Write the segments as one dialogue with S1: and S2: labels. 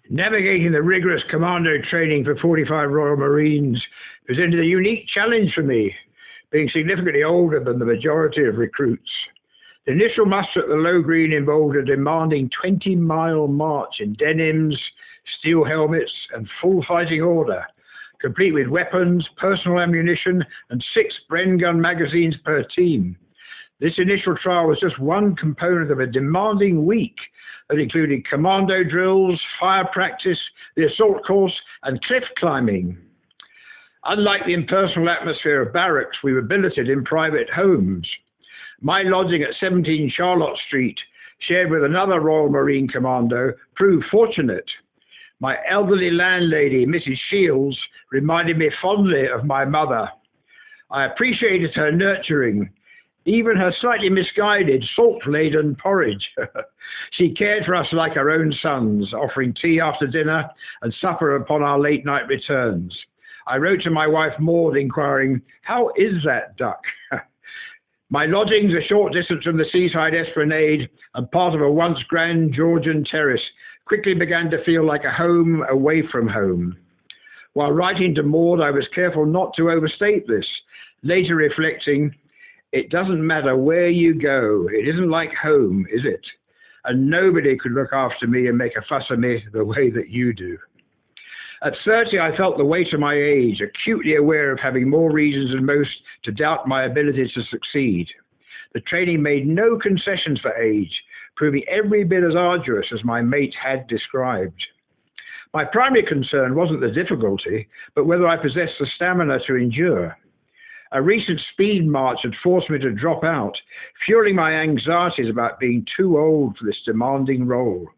S1: Navigating the rigorous commando training for 45 Royal Marines presented a unique challenge for me, being significantly older than the majority of recruits. The initial muster at the Low Green involved a demanding 20-mile march in denims, steel helmets, and full fighting order, complete with weapons, personal ammunition, and 6 Bren gun magazines per team. This initial trial was just one component of a demanding week that included commando drills, fire practice, the assault course, and cliff climbing. Unlike the impersonal atmosphere of barracks, we were billeted in private homes. My lodging at 17 Charlotte Street, shared with another Royal Marine commando, proved fortunate. My elderly landlady, Mrs. Shields, reminded me fondly of my mother. I appreciated her nurturing, even her slightly misguided, salt-laden porridge. She cared for us like her own sons, offering tea after dinner and supper upon our late-night returns. I wrote to my wife Maud inquiring, "How is that duck?" My lodgings, a short distance from the seaside esplanade and part of a once grand Georgian terrace, quickly began to feel like a home away from home. While writing to Maud, I was careful not to overstate this, later reflecting, "It doesn't matter where you go, it isn't like home, is it? And nobody could look after me and make a fuss of me the way that you do." At 30, I felt the weight of my age, acutely aware of having more reasons than most to doubt my ability to succeed. The training made no concessions for age, proving every bit as arduous as my mate had described. My primary concern wasn't the difficulty, but whether I possessed the stamina to endure. A recent speed march had forced me to drop out, fueling my anxieties about being too old for this demanding role,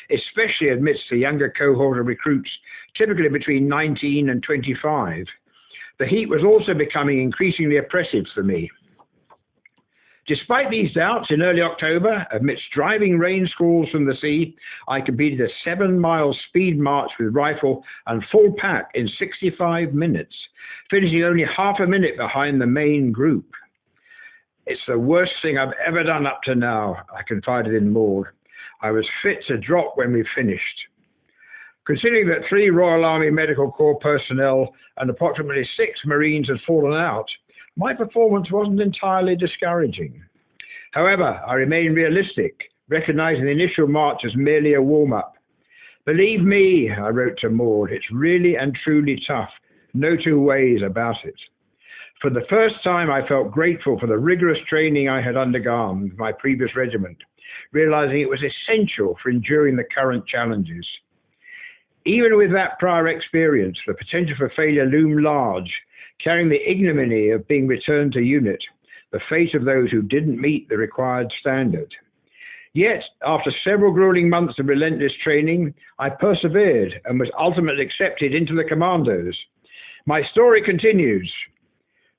S1: especially amidst the younger cohort of recruits, typically between 19 and 25. The heat was also becoming increasingly oppressive for me. Despite these doubts, in early October, amidst driving rain squalls from the sea, I completed a 7-mile speed march with rifle and full pack in 65 minutes, finishing only half a minute behind the main group. "It's the worst thing I've ever done up to now," I confided in Maud. I was fit to drop when we finished. Considering that 3 Royal Army Medical Corps personnel and approximately 6 Marines had fallen out, my performance wasn't entirely discouraging. However, I remained realistic, recognizing the initial march as merely a warm-up. "Believe me," I wrote to Maud, "it's really and truly tough. No two ways about it." For the first time, I felt grateful for the rigorous training I had undergone with my previous regiment, realizing it was essential for enduring the current challenges. Even with that prior experience, the potential for failure loomed large, carrying the ignominy of being returned to unit, the fate of those who didn't meet the required standard. Yet, after several grueling months of relentless training, I persevered and was ultimately accepted into the commandos. My story continues,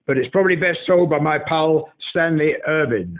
S1: but it's probably best told by my pal, Stanley Irvin.